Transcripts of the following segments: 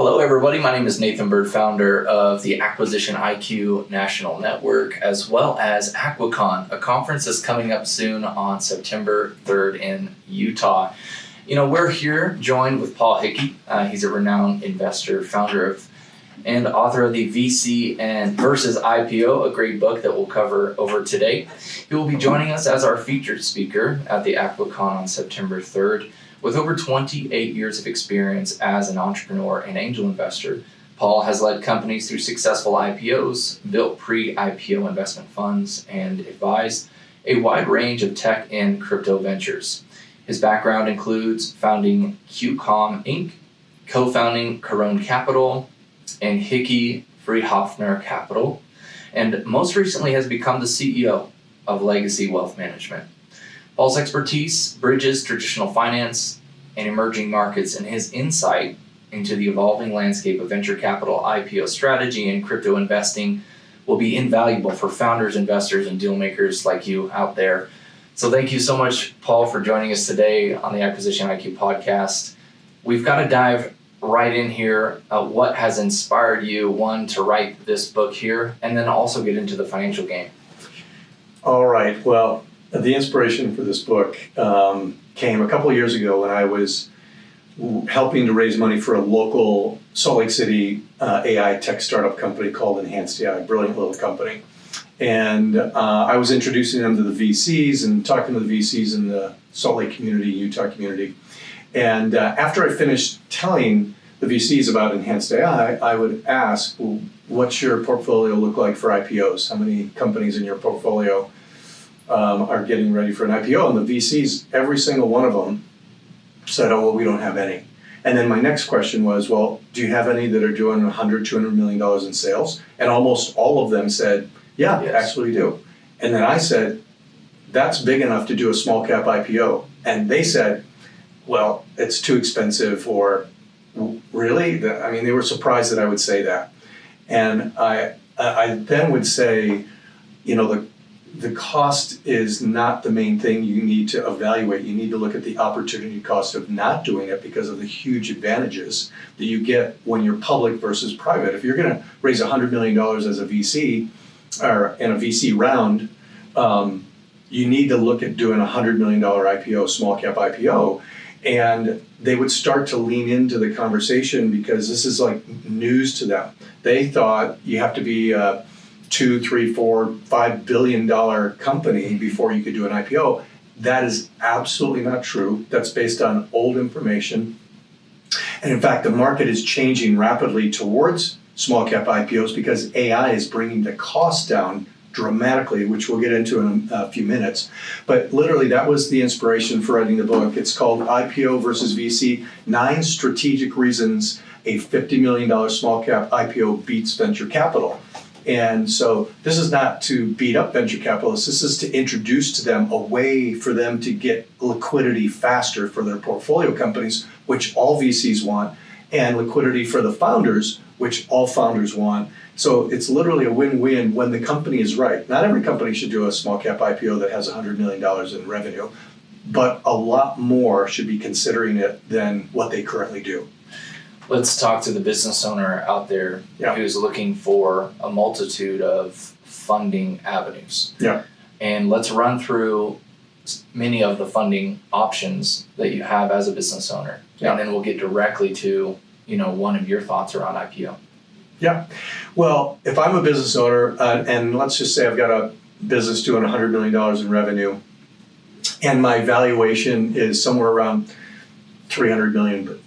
Hello, everybody. My name is Nathan Bird, founder of the Acquisition IQ National Network, as well as AquaCon, a conference that's coming up soon on September 3rd in Utah. We're here joined with Paul Hickey. He's a renowned investor, founder of and author of the VC and versus IPO, a great book that we'll cover over today. He will be joining us as our featured speaker at the AquaCon on September 3rd. With over 28 years of experience as an entrepreneur and angel investor, Paul has led companies through successful IPOs, built pre-IPO investment funds, and advised a wide range of tech and crypto ventures. His background includes founding QCOM Inc., co-founding Corone Capital, and Hickey Friedhoffner Capital, and most recently has become the CEO of Legacy Wealth Management. Paul's expertise bridges traditional finance and emerging markets, and his insight into the evolving landscape of venture capital, IPO strategy, and crypto investing will be invaluable for founders, investors, and deal makers like you out there. So thank you so much, Paul, for joining us today on the Acquisition IQ podcast. We've got to dive right in here. What has inspired you, one, to write this book here, and then also get into the financial game? All right. Well, the inspiration for this book came a couple of years ago when I was helping to raise money for a local Salt Lake City AI tech startup company called Enhanced AI, brilliant little company. And I was introducing them to the VCs and talking to the VCs in the Salt Lake community, Utah community. And after I finished telling the VCs about Enhanced AI, I would ask, well, what's your portfolio look like for IPOs? How many companies in your portfolio are getting ready for an IPO? And the VCs, every single one of them said, oh, well, we don't have any. And then my next question was, well, do you have any that are doing $100, $200 million in sales? And almost all of them said, yeah, yes, actually we do. And then I said, that's big enough to do a small cap IPO. And they said, well, it's too expensive, or really? They were surprised that I would say that. And I then would say, the cost is not the main thing you need to evaluate. You need to look at the opportunity cost of not doing it because of the huge advantages that you get when you're public versus private. If you're going to raise $100 million as a VC or in a VC round, you need to look at doing a $100 million IPO, small cap IPO. And they would start to lean into the conversation because this is like news to them. They thought you have to be a $2, $3, $4, $5 billion company before you could do an IPO. That is absolutely not true. That's based on old information. And in fact, the market is changing rapidly towards small cap IPOs because AI is bringing the cost down dramatically, which we'll get into in a few minutes. But literally, that was the inspiration for writing the book. It's called IPO versus VC, 9 Strategic Reasons a $50 million small cap IPO beats venture capital. And so this is not to beat up venture capitalists. This is to introduce to them a way for them to get liquidity faster for their portfolio companies, which all VCs want, and liquidity for the founders, which all founders want. So it's literally a win-win when the company is right. Not every company should do a small cap IPO that has $100 million in revenue, but a lot more should be considering it than what they currently do. Let's talk to the business owner out there who's looking for a multitude of funding avenues. Yeah. And let's run through many of the funding options that you have as a business owner. Yeah. And then we'll get directly to, one of your thoughts around IPO. Yeah. Well, if I'm a business owner, and let's just say I've got a business doing $100 million in revenue, and my valuation is somewhere around $400 million.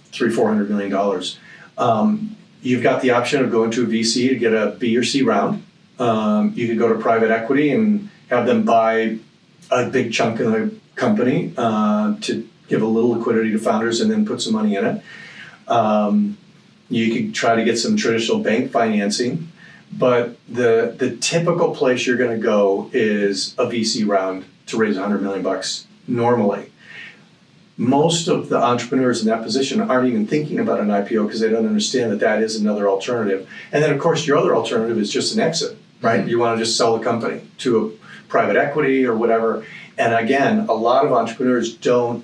You've got the option of going to a VC to get a B or C round. You could go to private equity and have them buy a big chunk of the company to give a little liquidity to founders and then put some money in it. You could try to get some traditional bank financing, but the typical place you're going to go is a VC round to raise $100 million normally. Most of the entrepreneurs in that position aren't even thinking about an IPO because they don't understand that that is another alternative. And then, of course, your other alternative is just an exit, right? Mm-hmm. You want to just sell the company to a private equity or whatever. And again, a lot of entrepreneurs don't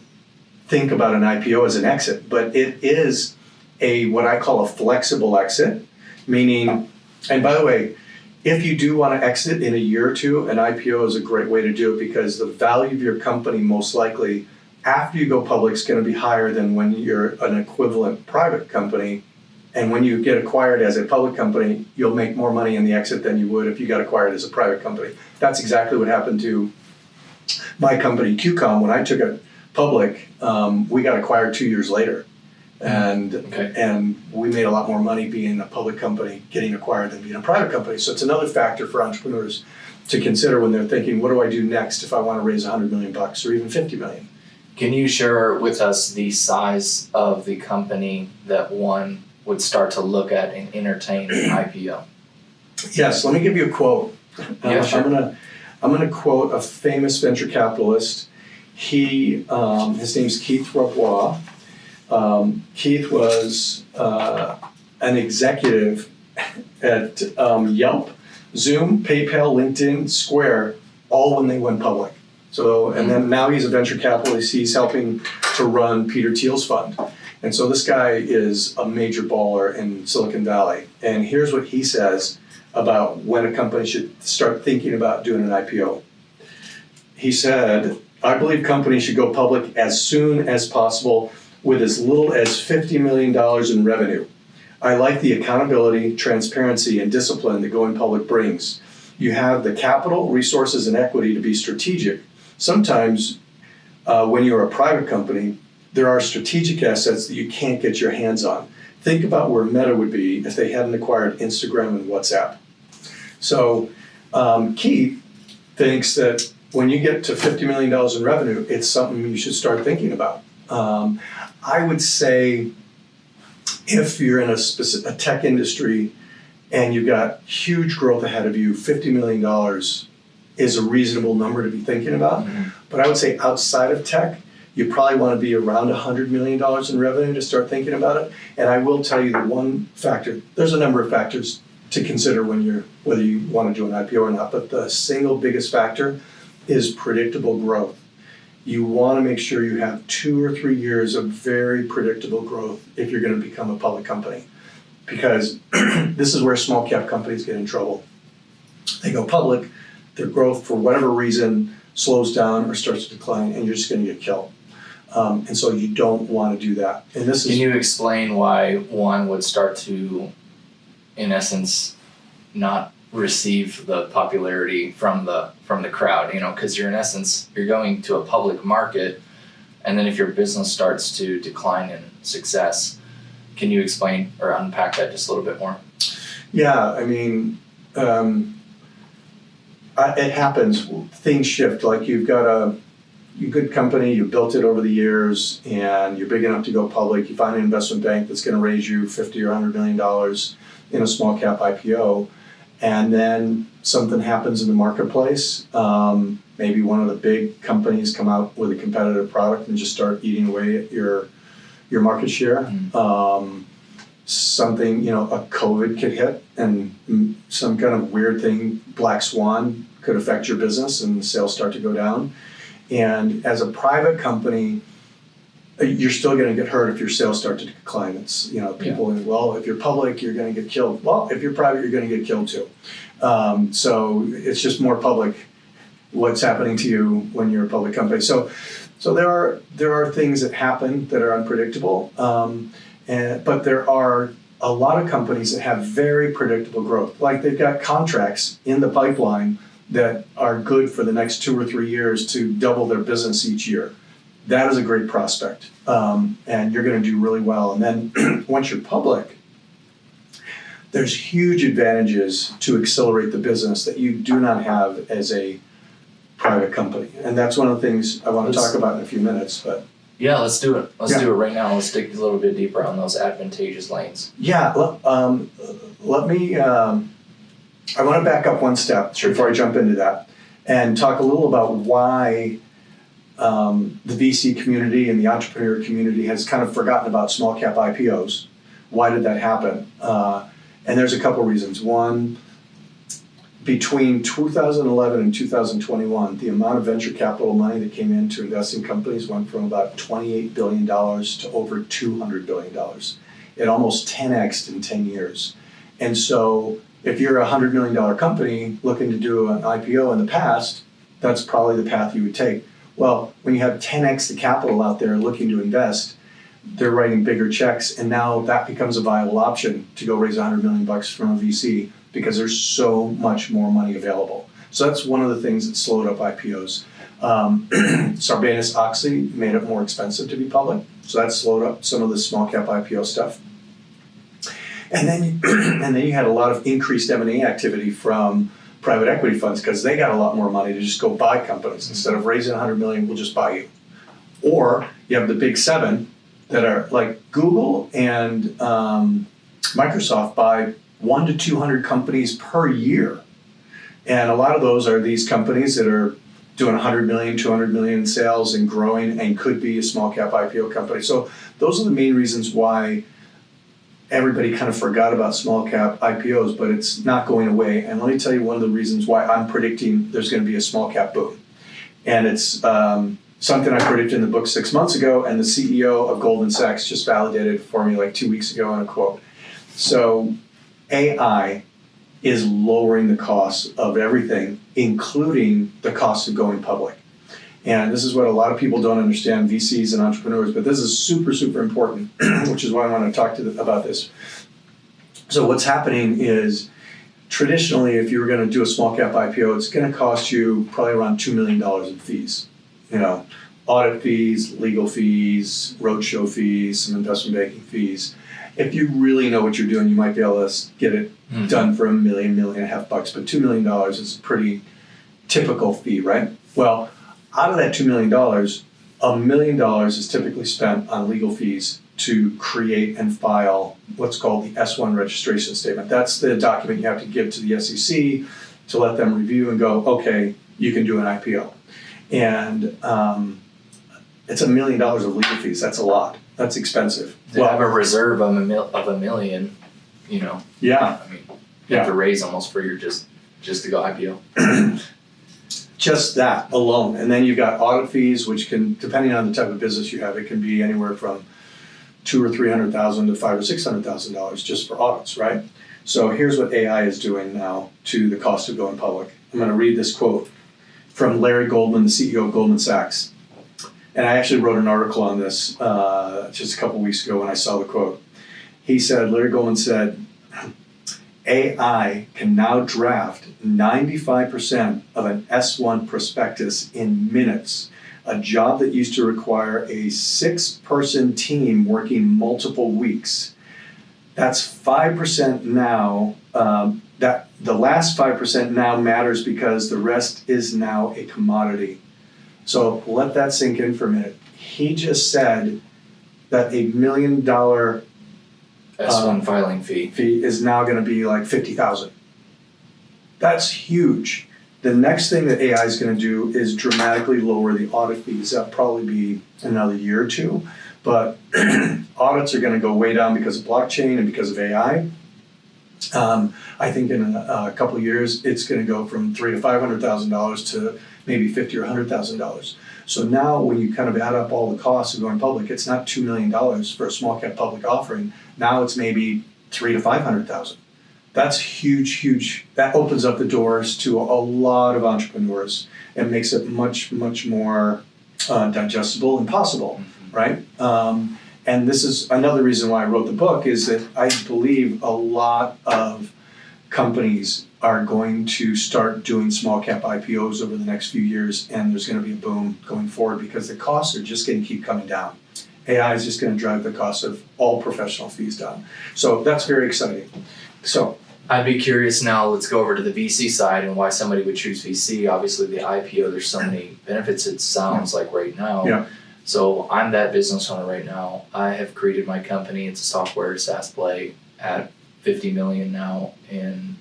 think about an IPO as an exit, but it is what I call a flexible exit, meaning, and by the way, if you do want to exit in a year or two, an IPO is a great way to do it because the value of your company most likely after you go public is going to be higher than when you're an equivalent private company. And when you get acquired as a public company, you'll make more money in the exit than you would if you got acquired as a private company. That's exactly what happened to my company, QCOM. When I took it public, we got acquired 2 years later. And we made a lot more money being a public company getting acquired than being a private company. So it's another factor for entrepreneurs to consider when they're thinking, what do I do next if I want to raise $100 million or even $50 million? Can you share with us the size of the company that one would start to look at and entertain an IPO? Yes, let me give you a quote. Yeah, sure. I'm gonna quote a famous venture capitalist. His name's Keith Rabois. Keith was an executive at Yelp, Zoom, PayPal, LinkedIn, Square, all when they went public. So, and then now he's a venture capitalist. He's helping to run Peter Thiel's fund. And so this guy is a major baller in Silicon Valley. And here's what he says about when a company should start thinking about doing an IPO. He said, I believe companies should go public as soon as possible with as little as $50 million in revenue. I like the accountability, transparency, and discipline that going public brings. You have the capital, resources, and equity to be strategic. Sometimes when you're a private company, there are strategic assets that you can't get your hands on. Think about where Meta would be if they hadn't acquired Instagram and WhatsApp. So Keith thinks that when you get to $50 million in revenue, it's something you should start thinking about. I would say if you're in a tech industry and you've got huge growth ahead of you, $50 million is a reasonable number to be thinking about. Mm-hmm. But I would say outside of tech, you probably want to be around $100 million in revenue to start thinking about it. And I will tell you the one factor, there's a number of factors to consider whether you want to do an IPO or not, but the single biggest factor is predictable growth. You want to make sure you have 2 or 3 years of very predictable growth if you're going to become a public company. Because this is where small cap companies get in trouble. They go public, their growth for whatever reason slows down or starts to decline, and you're just going to get killed. And so you don't want to do that. And this Can you explain why one would start to, in essence, not receive the popularity from the crowd? Because you're going to a public market, and then if your business starts to decline in success, can you explain or unpack that just a little bit more? Yeah, I mean, it happens. Things shift. Like you've got a good company, you built it over the years, and you're big enough to go public. You find an investment bank that's going to raise you $50 or $100 million in a small cap IPO, and then something happens in the marketplace. Maybe one of the big companies come out with a competitive product and just start eating away at your market share. Mm-hmm. A COVID could hit, and some kind of weird thing, black swan, could affect your business and sales start to go down. And as a private company, you're still going to get hurt if your sales start to decline. It's, people, well, if you're public, you're going to get killed. Well, if you're private, you're going to get killed too. So it's just more public what's happening to you when you're a public company. So there are things that happen that are unpredictable. But there are a lot of companies that have very predictable growth. Like they've got contracts in the pipeline that are good for the next 2 or 3 years to double their business each year. That is a great prospect. And you're going to do really well. And then once you're public, there's huge advantages to accelerate the business that you do not have as a private company. And that's one of the things I want to talk about in a few minutes. But yeah, let's do it. Let's do it right now. Let's dig a little bit deeper on those advantageous lanes. Yeah, let me, I want to back up one step before I jump into that and talk a little about why the VC community and the entrepreneur community has kind of forgotten about small cap IPOs. Why did that happen? And there's a couple reasons. One, between 2011 and 2021, the amount of venture capital money that came in to invest in companies went from about $28 billion to over $200 billion. it almost 10x'd in 10 years. And so if you're a $100 million company looking to do an IPO in the past, that's probably the path you would take. Well, when you have 10x the capital out there looking to invest, they're writing bigger checks, and now that becomes a viable option to go raise $100 million from a VC because there's so much more money available. So that's one of the things that slowed up IPOs. Sarbanes-Oxley made it more expensive to be public, so that slowed up some of the small cap IPO stuff. And then you had a lot of increased M&A activity from private equity funds because they got a lot more money to just go buy companies. Instead of raising $100 million, we'll just buy you. Or you have the big seven that are like Google and Microsoft buy 100 to 200 companies per year. And a lot of those are these companies that are doing 100 million, 200 million in sales and growing and could be a small cap IPO company. So those are the main reasons why everybody kind of forgot about small cap IPOs, but it's not going away. And let me tell you one of the reasons why I'm predicting there's going to be a small cap boom. And it's something I predicted in the book 6 months ago, and the CEO of Goldman Sachs just validated it for me like 2 weeks ago in a quote. So AI is lowering the cost of everything, including the cost of going public. And this is what a lot of people don't understand, VCs and entrepreneurs, but this is super, super important, which is why I want to talk about this. So what's happening is, traditionally, if you were going to do a small cap IPO, it's going to cost you probably around $2 million in fees. Audit fees, legal fees, roadshow fees, some investment banking fees. If you really know what you're doing, you might be able to get it done for $1 million, $1.5 million, but $2 million is a pretty typical fee, right? Well, out of that $2 million, $1 million is typically spent on legal fees to create and file what's called the S1 registration statement. That's the document you have to give to the SEC to let them review and go, okay, you can do an IPO. And it's $1 million of legal fees. That's a lot. That's expensive. To have a reserve of $1 million, Yeah. I mean, you have to raise almost for your just to go IPO. Just that alone. And then you've got audit fees, which can, depending on the type of business you have, it can be anywhere from $200,000 or $300,000 to $500,000 or $600,000 just for audits, right? So here's what AI is doing now to the cost of going public. I'm going to read this quote from Larry Goldman, the CEO of Goldman Sachs. And I actually wrote an article on this just a couple weeks ago when I saw the quote. Larry Goldman said, AI can now draft 95% of an S1 prospectus in minutes, a job that used to require a 6-person team working multiple weeks. That's 5% now. That the last 5% now matters because the rest is now a commodity. So let that sink in for a minute. He just said that $1 million S1 filing fee is now going to be like $50,000. That's huge. The next thing that AI is going to do is dramatically lower the audit fees. That'll probably be another year or two, but audits are going to go way down because of blockchain and because of AI. I think in a couple of years, it's going to go from $300,000 to $500,000 to maybe $50,000 or $100,000. So now when you kind of add up all the costs of going public, it's not $2 million for a small cap public offering. Now it's maybe $300,000 to $500,000. That's huge, huge. That opens up the doors to a lot of entrepreneurs and makes it much, much more digestible and possible, right? And this is another reason why I wrote the book, is that I believe a lot of companies are going to start doing small cap IPOs over the next few years, and there's going to be a boom going forward because the costs are just going to keep coming down. AI is just going to drive the cost of all professional fees down. So that's very exciting. So I'd be curious now, let's go over to the VC side and why somebody would choose VC. Obviously the IPO, there's so many benefits it sounds like right now. Yeah. So I'm that business owner right now. I have created my company. It's a software SaaS play at $50 million now in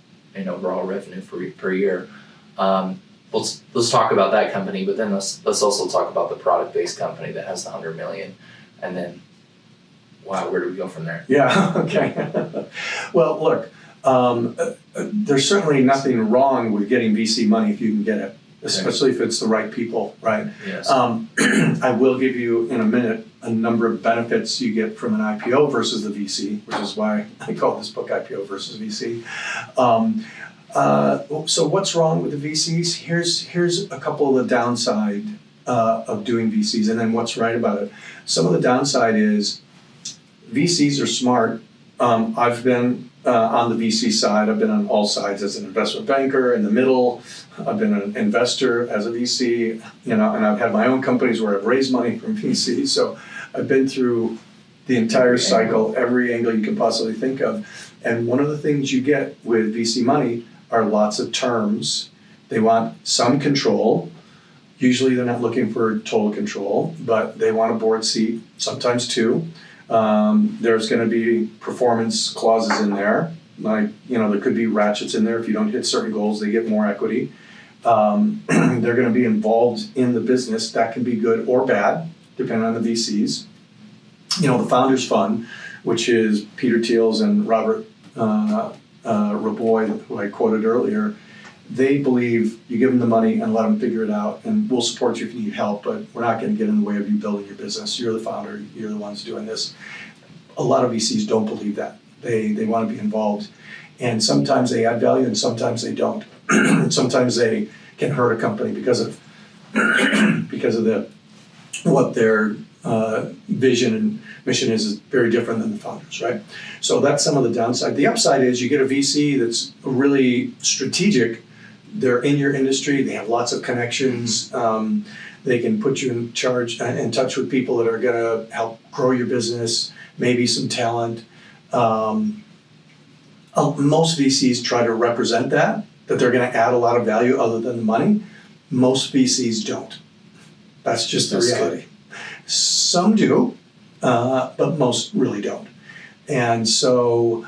overall revenue per year. Let's talk about that company, but then let's also talk about the product-based company that has the 100 million, and then where do we go from there? Yeah. Okay. Well, look, there's certainly nothing wrong with getting VC money if you can get it. especially if it's the right people, right? Yes. I will give you in a minute a number of benefits you get from an IPO versus the VC, which is why I call this book IPO versus VC. So what's wrong with the VCs? Here's a couple of the downside of doing VCs, and then what's right about it. Some of the downside is VCs are smart. I've been on the VC side. I've been on all sides as an investment banker in the middle. I've been an investor as a VC, and I've had my own companies where I've raised money from VC. So I've been through the entire cycle, every angle you can possibly think of. And one of the things you get with VC money are lots of terms. They want some control. Usually they're not looking for total control, but they want a board seat, sometimes two. There's going to be performance clauses in there. Like, there could be ratchets in there. If you don't hit certain goals, they get more equity. They're going to be involved in the business. That can be good or bad, depending on the VCs. The Founders Fund, which is Peter Thiel's and Robert Raboy, who I quoted earlier, they believe you give them the money and let them figure it out, and we'll support you if you need help, but we're not going to get in the way of you building your business. You're the founder. You're the ones doing this. A lot of VCs don't believe that. They want to be involved, and sometimes they add value and sometimes they don't. Sometimes they can hurt a company because of what their vision and mission is very different than the founders, right? So that's some of the downside. The upside is you get a VC that's really strategic. They're in your industry. They have lots of connections. They can put you in touch with people that are going to help grow your business, maybe some talent. Most VCs try to represent that they're going to add a lot of value other than the money. Most VCs don't. That's just the reality. Some do, but most really don't. And so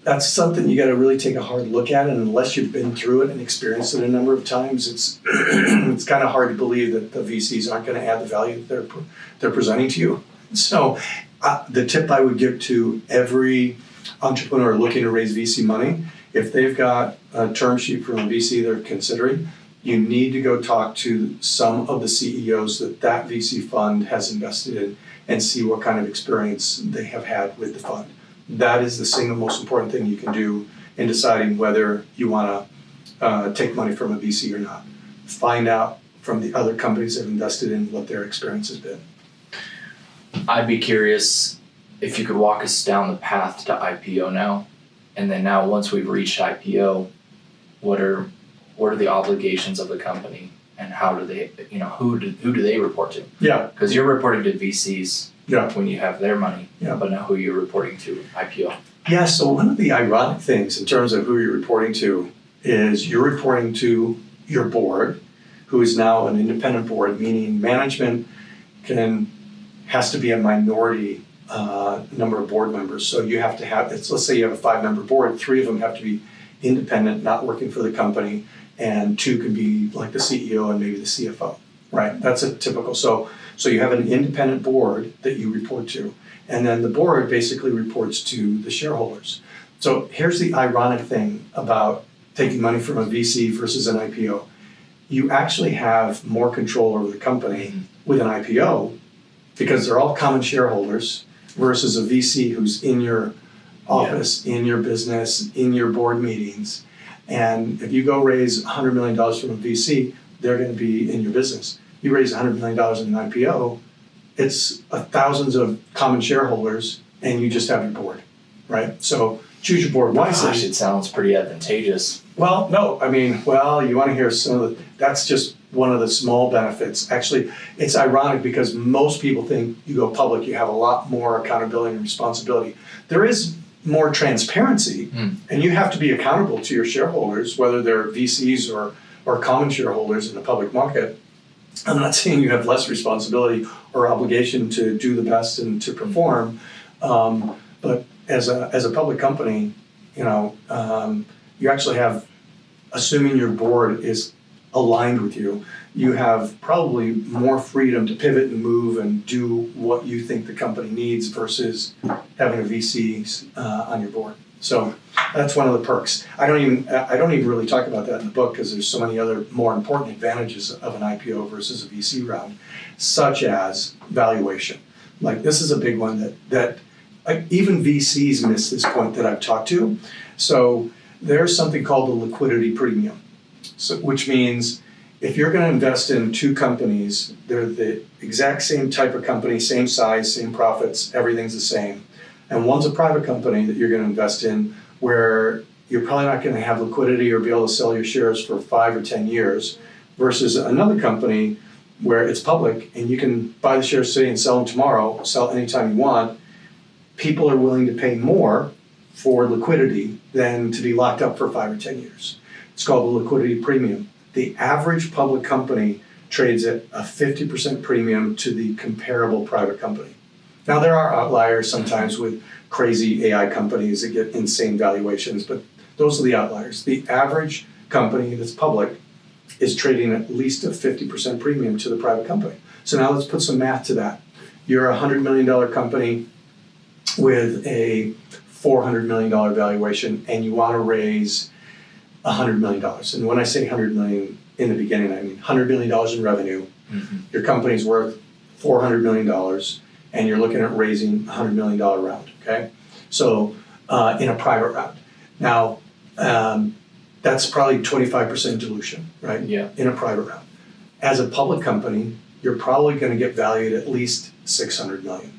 that's something you got to really take a hard look at, and unless you've been through it and experienced it a number of times, it's it's kind of hard to believe that the VCs aren't going to add the value that they're presenting to you. So the tip I would give to every entrepreneur looking to raise VC money, if they've got a term sheet from a VC they're considering, you need to go talk to some of the CEOs that VC fund has invested in and see what kind of experience they have had with the fund. That is the single most important thing you can do in deciding whether you want to take money from a VC or not. Find out from the other companies that have invested in what their experience has been. I'd be curious if you could walk us down the path to IPO now, and then now once we've reached IPO, what are the obligations of the company, and how do they, who do they report to? Yeah. Because you're reporting to VCs when you have their money, but now who you're reporting to, IPO. Yeah, so one of the ironic things in terms of who you're reporting to is you're reporting to your board, who is now an independent board, meaning management has to be a minority number of board members. So you have to have, let's say you have a 5-member board, 3 of them have to be independent, not working for the company, and 2 can be like the CEO and maybe the CFO, right? That's a typical. So you have an independent board that you report to, and then the board basically reports to the shareholders. So here's the ironic thing about taking money from a VC versus an IPO. You actually have more control over the company with an IPO because they're all common shareholders versus a VC who's in your office, in your business, in your board meetings. And if you go raise $100 million from a VC, they're going to be in your business. You raise $100 million in an IPO, it's thousands of common shareholders, and you just have your board, right? So choose your board wisely. Gosh, it sounds pretty advantageous. Well, no, you want to hear some of that's just one of the small benefits. Actually, it's ironic because most people think you go public, you have a lot more accountability and responsibility. There is more transparency, and you have to be accountable to your shareholders, whether they're VCs or common shareholders in the public market. I'm not saying you have less responsibility or obligation to do the best and to perform, but as a public company, you actually have, assuming your board is aligned with you, you have probably more freedom to pivot and move and do what you think the company needs versus having a VC on your board. So That's one of the perks. I don't even really talk about that in the book because there's so many other more important advantages of an IPO versus a VC round, such as valuation. Like this is a big one that even VCs miss this point that I've talked to. So there's something called the liquidity premium, which means if you're going to invest in two companies, they're the exact same type of company, same size, same profits, everything's the same. And one's a private company that you're going to invest in where you're probably not going to have liquidity or be able to sell your shares for 5 or 10 years versus another company where it's public and you can buy the shares today and sell them tomorrow, sell anytime you want. People are willing to pay more for liquidity than to be locked up for 5 or 10 years. It's called the liquidity premium. The average public company trades at a 50% premium to the comparable private company. Now, there are outliers sometimes with crazy AI companies that get insane valuations, but those are the outliers. The average company that's public is trading at least a 50% premium to the private company. So now let's put some math to that. You're a $100 million company with a $400 million valuation, and you want to raise $100 million. And when I say $100 million in the beginning, I mean $100 million in revenue. Mm-hmm. Your company's worth $400 million, and you're looking at raising a $100 million round, okay? So in a private round. Now, that's probably 25% dilution, right? Yeah. In a private round. As a public company, you're probably going to get valued at least $600 million.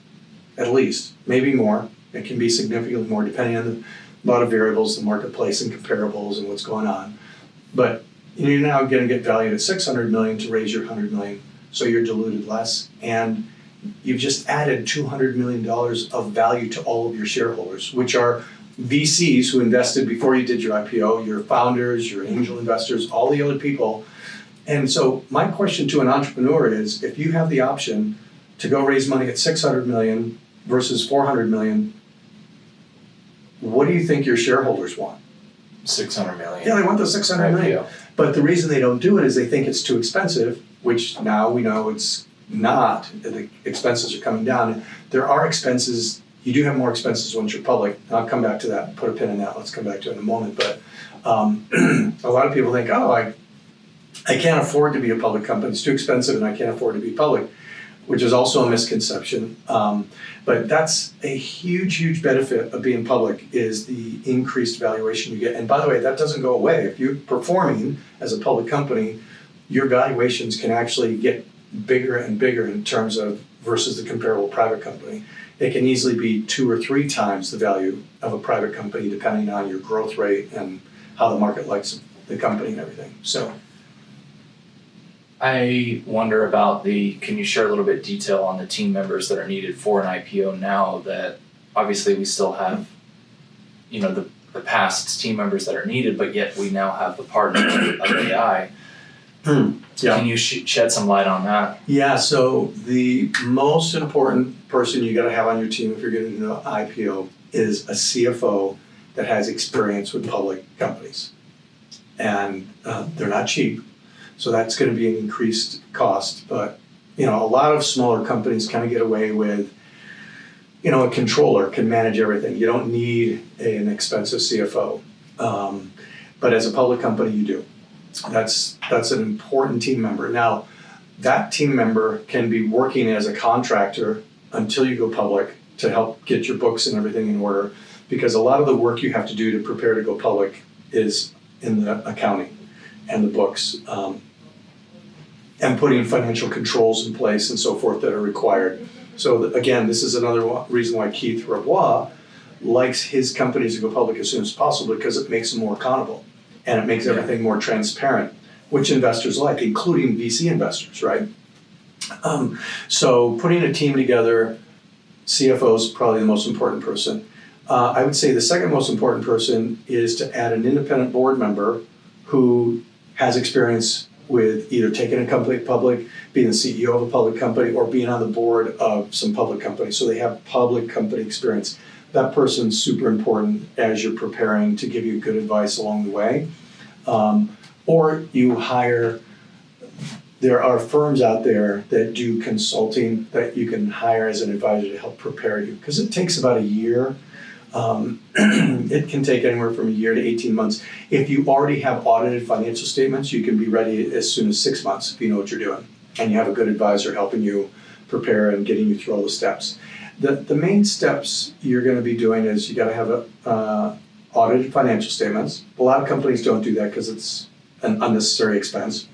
At least, maybe more. It can be significantly more depending on a lot of variables, the marketplace and comparables and what's going on. But you're now going to get valued at $600 million to raise your $100 million, so you're diluted less. And you've just added $200 million of value to all of your shareholders, which are VCs who invested before you did your IPO, your founders, your angel investors, all the other people. And so my question to an entrepreneur is, if you have the option to go raise money at $600 million versus $400 million, what do you think your shareholders want? 600 million. Yeah, they want the 600 million. But the reason they don't do it is they think it's too expensive, which now we know it's not. The expenses are coming down. There are expenses. You do have more expenses once you're public. I'll come back to that, put a pin in that. Let's come back to it in a moment. But a lot of people think, I can't afford to be a public company. It's too expensive and I can't afford to be public, which is also a misconception. But that's a huge, huge benefit of being public is the increased valuation you get. And by the way, that doesn't go away. If you're performing as a public company, your valuations can actually get bigger and bigger in terms of versus the comparable private company. It can easily be 2 or 3 times the value of a private company depending on your growth rate and how the market likes the company and everything. So I wonder about can you share a little bit detail on the team members that are needed for an IPO now that obviously we still have, the past team members that are needed, but yet we now have the partner of AI. Yeah. Can you shed some light on that? Yeah, so the most important person you got to have on your team if you're getting into an IPO is a CFO that has experience with public companies. And they're not cheap. So that's going to be an increased cost. But, a lot of smaller companies kind of get away with, a controller can manage everything. You don't need an expensive CFO. But as a public company, you do. That's an important team member. Now, that team member can be working as a contractor until you go public to help get your books and everything in order. Because a lot of the work you have to do to prepare to go public is in the accounting and the books. And putting financial controls in place and so forth that are required. So again, this is another reason why Keith Rabois likes his companies to go public as soon as possible because it makes them more accountable and it makes everything more transparent, which investors like, including VC investors, right? So putting a team together, CFO is probably the most important person. I would say the second most important person is to add an independent board member who has experience with either taking a company public, being the CEO of a public company, or being on the board of some public company. So they have public company experience. That person's super important as you're preparing to give you good advice along the way. Or you hire, there are firms out there that do consulting that you can hire as an advisor to help prepare you. Because it takes about a year It can take anywhere from a year to 18 months. If you already have audited financial statements, you can be ready as soon as 6 months if you know what you're doing and you have a good advisor helping you prepare and getting you through all the steps. The main steps you're going to be doing is you got to have audited financial statements. A lot of companies don't do that because it's an unnecessary expense.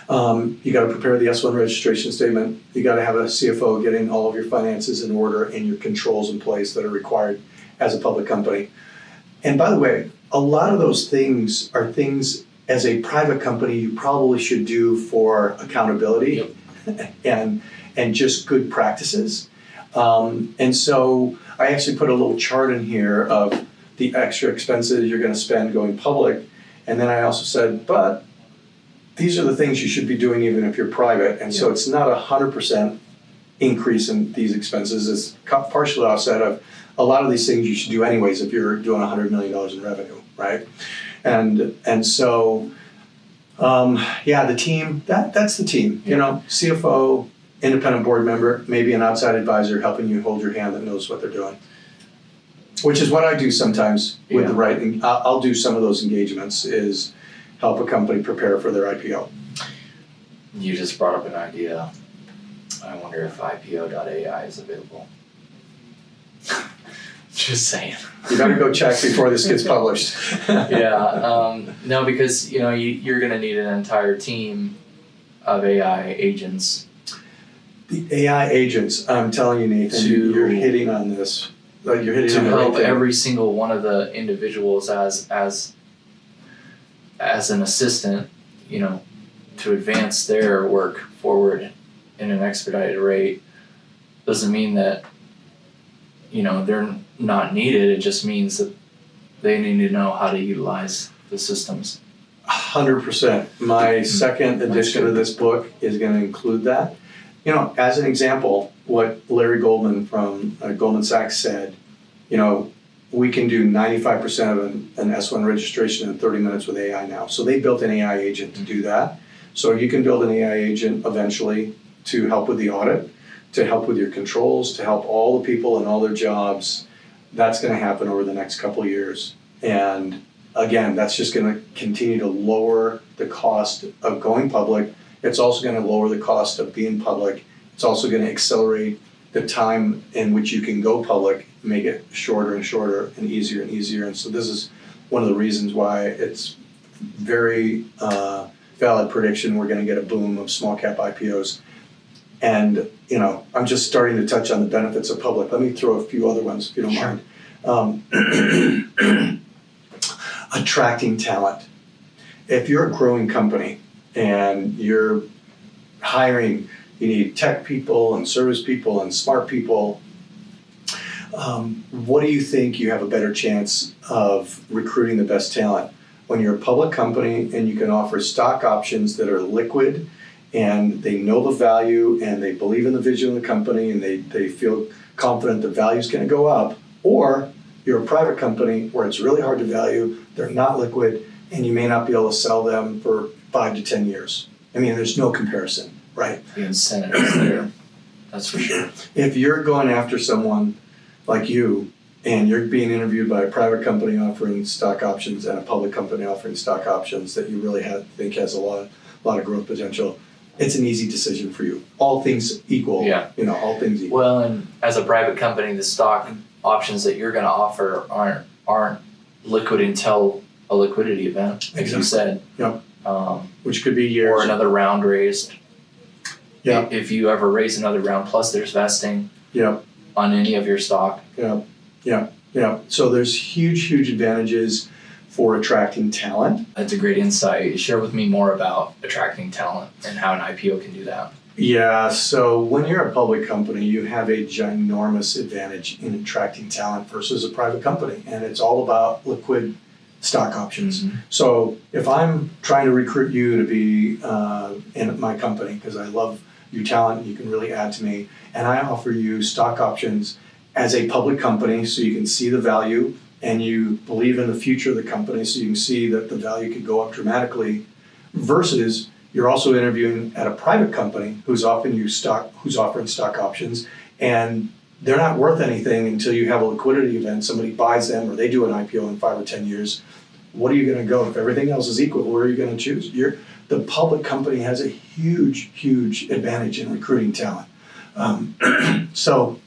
You got to prepare the S1 registration statement. You got to have a CFO getting all of your finances in order and your controls in place that are required as a public company. And by the way, a lot of those things are things as a private company you probably should do for accountability and just good practices. And so I actually put a little chart in here of the extra expenses you're going to spend going public. And then I also said, but these are the things you should be doing even if you're private. And so it's not 100% increase in these expenses. It's partially offset of a lot of these things you should do anyways if you're doing $100 million in revenue, right? And so, the team, that's the team. You know, CFO, independent board member, maybe an outside advisor helping you hold your hand that knows what they're doing. Which is what I do sometimes with the writing. I'll do some of those engagements is help a company prepare for their IPO. You just brought up an idea. I wonder if IPO.ai is available. Just saying. You better go check before this gets published. No, because you're going to need an entire team of AI agents. The AI agents, I'm telling you, Nathan, you're hitting on this. Like you're hitting to on the help right thing. Every single one of the individuals as an assistant, to advance their work forward in an expedited rate. Doesn't mean that they're not needed. It just means that they need to know how to utilize the systems. 100%. My second edition of this book is going to include that. As an example, what Larry Goldman from Goldman Sachs said, we can do 95% of an S1 registration in 30 minutes with AI now. So they built an AI agent to do that. So you can build an AI agent eventually to help with the audit, to help with your controls, to help all the people and all their jobs. That's going to happen over the next couple of years. And again, that's just going to continue to lower the cost of going public. It's also going to lower the cost of being public. It's also going to accelerate the time in which you can go public, make it shorter and shorter and easier and easier. And so this is one of the reasons why it's very valid prediction we're going to get a boom of small cap IPOs. And, I'm just starting to touch on the benefits of public. Let me throw a few other ones if you don't mind. Attracting talent. If you're a growing company and you're hiring, you need tech people and service people and smart people. What do you think you have a better chance of recruiting the best talent? When you're a public company and you can offer stock options that are liquid and they know the value and they believe in the vision of the company and they feel confident the value is going to go up, or you're a private company where it's really hard to value, they're not liquid, and you may not be able to sell them for 5 to 10 years. I mean, there's no comparison, right? The incentive is there, that's for sure. If you're going after someone like you and you're being interviewed by a private company offering stock options and a public company offering stock options that you really think has a lot of growth potential, it's an easy decision for you. All things equal. Yeah. All things equal. Well, and as a private company, the stock options that you're going to offer aren't liquid until a liquidity event, as you said. Yep. Which could be years. Or another round raised. Yeah. If you ever raise another round, plus there's vesting. Yep. On any of your stock. Yeah. So there's huge advantages for attracting talent. That's a great insight. Share with me more about attracting talent and how an IPO can do that. Yeah, so when you're a public company, you have a ginormous advantage in attracting talent versus a private company. And it's all about liquid stock options. Mm-hmm. So if I'm trying to recruit you to be in my company, because I love your talent, you can really add to me, and I offer you stock options as a public company so you can see the value and you believe in the future of the company so you can see that the value could go up dramatically, versus you're also interviewing at a private company who's offering stock options, and they're not worth anything until you have a liquidity event, somebody buys them or they do an IPO in 5 or 10 years. What are you going to go? If everything else is equal, where are you going to choose? The public company has a huge, huge advantage in recruiting talent. So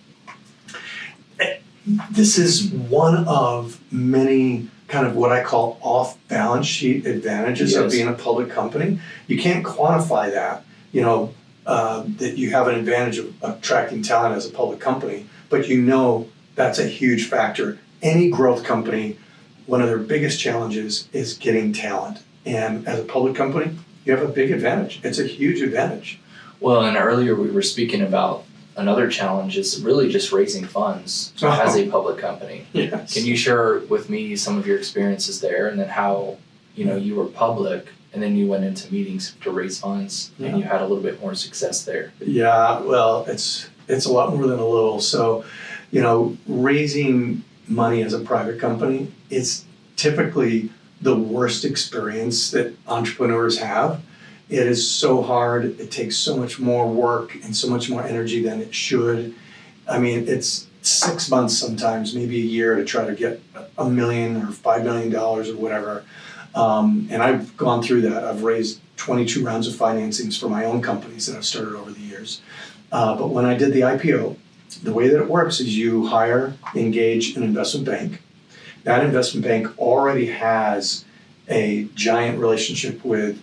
this is one of many kind of what I call off-balance sheet advantages of being a public company. You can't quantify that, that you have an advantage of attracting talent as a public company, but that's a huge factor. Any growth company, one of their biggest challenges is getting talent. And as a public company, you have a big advantage. It's a huge advantage. Well, and earlier we were speaking about another challenge is really just raising funds as a public company. Yes. Can you share with me some of your experiences there, and then how, you were public and then you went into meetings to raise funds and you had a little bit more success there? Yeah, well, it's a lot more than a little. So, raising money as a private company is typically the worst experience that entrepreneurs have. It is so hard. It takes so much more work and so much more energy than it should. I mean, it's 6 months sometimes, maybe a year to try to get $1 million or $5 million or whatever. And I've gone through that. I've raised 22 rounds of financings for my own companies that I've started over the years. But when I did the IPO, the way that it works is you engage an investment bank. That investment bank already has a giant relationship with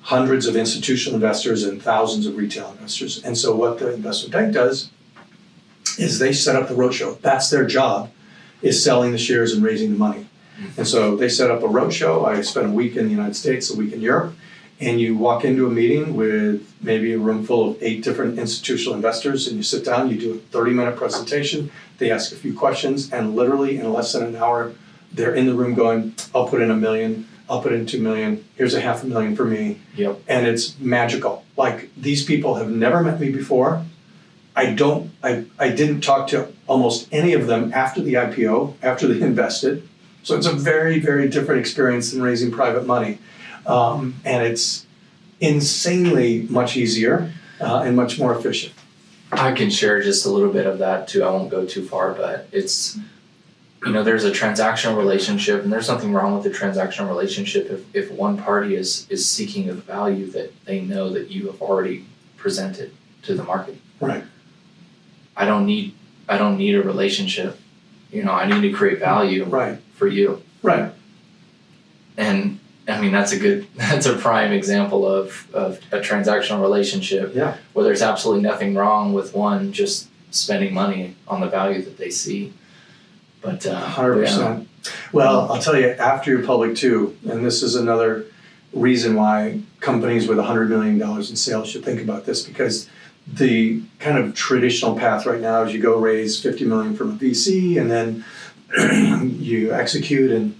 hundreds of institutional investors and thousands of retail investors. And so what the investment bank does is they set up the roadshow. That's their job, is selling the shares and raising the money. And so they set up a roadshow. I spent a week in the United States, a week in Europe, and you walk into a meeting with maybe a room full of 8 different institutional investors, and you sit down, you do a 30-minute presentation, they ask a few questions, and literally in less than an hour, they're in the room going, I'll put in $1 million, I'll put in $2 million, here's a $500,000 for me. Yep. And it's magical. Like, these people have never met me before. I didn't talk to almost any of them after the IPO, after they invested. So it's a very, very different experience than raising private money. And it's insanely much easier and much more efficient. I can share just a little bit of that too. I won't go too far, but it's, there's a transactional relationship, and there's nothing wrong with the transactional relationship if one party is seeking a value that they know that you have already presented to the market. Right. I don't need a relationship. I need to create value for you. Right. And I mean, that's a prime example of a transactional relationship. Yeah. Where there's absolutely nothing wrong with one just spending money on the value that they see. But 100%. Well, I'll tell you, after you're public too, and this is another reason why companies with $100 million in sales should think about this, because the kind of traditional path right now is you go raise $50 million from a VC, and then you execute, and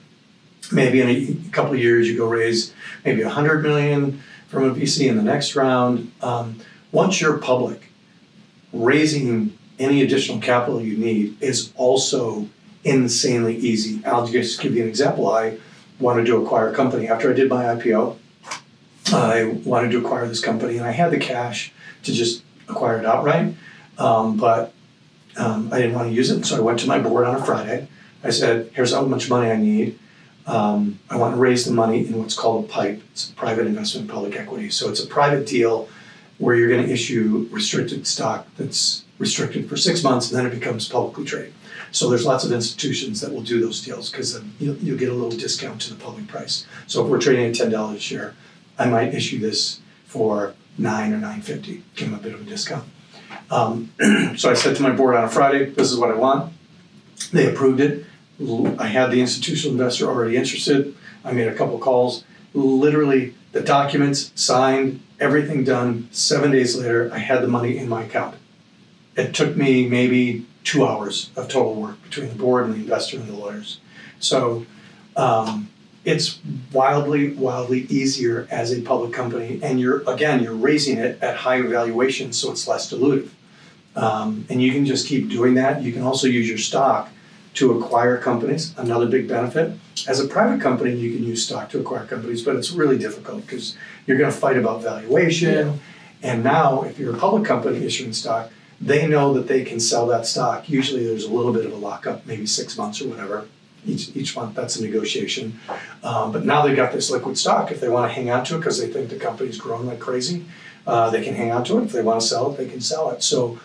maybe in a couple of years you go raise maybe $100 million from a VC in the next round. Once you're public, raising any additional capital you need is also insanely easy. I'll just give you an example. I wanted to acquire a company. After I did my IPO, I wanted to acquire this company, and I had the cash to just acquire it outright, but I didn't want to use it, so I went to my board on a Friday. I said, here's how much money I need. I want to raise the money in what's called a PIPE. It's a private investment in public equity. So it's a private deal where you're going to issue restricted stock that's restricted for 6 months, and then it becomes publicly traded. So there's lots of institutions that will do those deals because then you'll get a little discount to the public price. So if we're trading at $10 a share, I might issue this for $9 or $9.50, give them a bit of a discount. So I said to my board on a Friday, this is what I want. They approved it. I had the institutional investor already interested. I made a couple calls. Literally, the documents signed, everything done. 7 days later, I had the money in my account. It took me maybe 2 hours of total work between the board and the investor and the lawyers. So it's wildly, wildly easier as a public company. And you're raising it at higher valuations, so it's less dilutive. And you can just keep doing that. You can also use your stock to acquire companies, another big benefit. As a private company, you can use stock to acquire companies, but it's really difficult because you're going to fight about valuation. Yeah. And now, if you're a public company issuing stock, they know that they can sell that stock. Usually there's a little bit of a lockup, maybe 6 months or whatever. Each month, that's a negotiation. But now they've got this liquid stock. If they want to hang on to it because they think the company's growing like crazy, they can hang on to it. If they want to sell it, they can sell it. So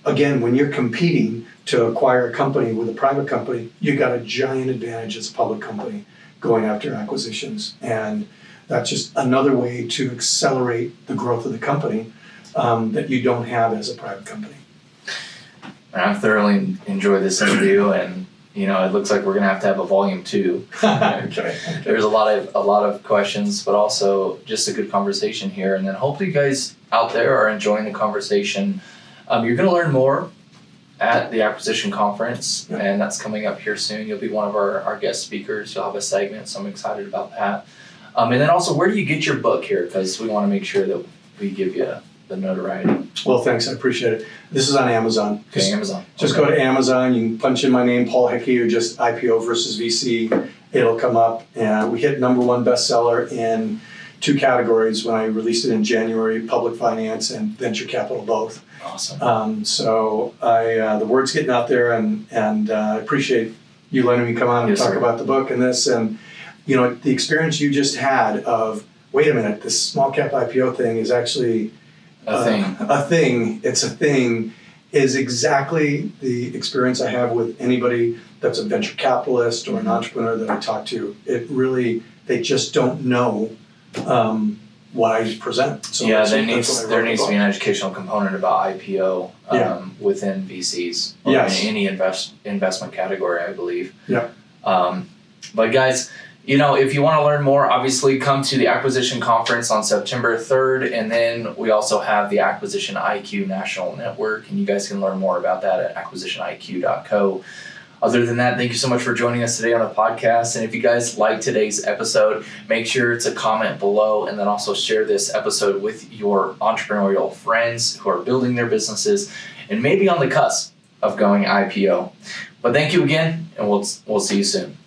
again, when you're competing to acquire a company with a private company, you've got a giant advantage as a public company going after acquisitions. And that's just another way to accelerate the growth of the company that you don't have as a private company. And I've thoroughly enjoyed this interview, and it looks like we're gonna have to have a volume 2. Okay. There's a lot of questions, but also just a good conversation here. And then hopefully you guys out there are enjoying the conversation. You're gonna learn more at the acquisition conference, and that's coming up here soon. You'll be one of our guest speakers. You'll have a segment, so I'm excited about that. And then also, where do you get your book here? Because we want to make sure that we give you the notoriety. Well, thanks. I appreciate it. This is on Amazon. Okay, Amazon. Just go to Amazon. You can punch in my name, Paul Hickey, or just IPO versus VC. It'll come up. And we hit #1 bestseller in 2 categories when I released it in January: public finance and venture capital, both. Awesome. So the word's getting out there, and I appreciate you letting me come on and talk about the book and this. And the experience you just had of, wait a minute, this small cap IPO thing is actually a thing. It's a thing is exactly the experience I have with anybody that's a venture capitalist or an entrepreneur that I talk to. They just don't know what I present. So yeah, there needs to be an educational component about IPO within VCs or in any investment category, I believe. Yeah. But guys, if you want to learn more, obviously come to the Acquisition Conference on September 3rd, and then we also have the Acquisition IQ National Network, and you guys can learn more about that at acquisitioniq.co. Other than that, thank you so much for joining us today on the podcast. And if you guys like today's episode, make sure to comment below, and then also share this episode with your entrepreneurial friends who are building their businesses and maybe on the cusp of going IPO. But thank you again, and we'll see you soon.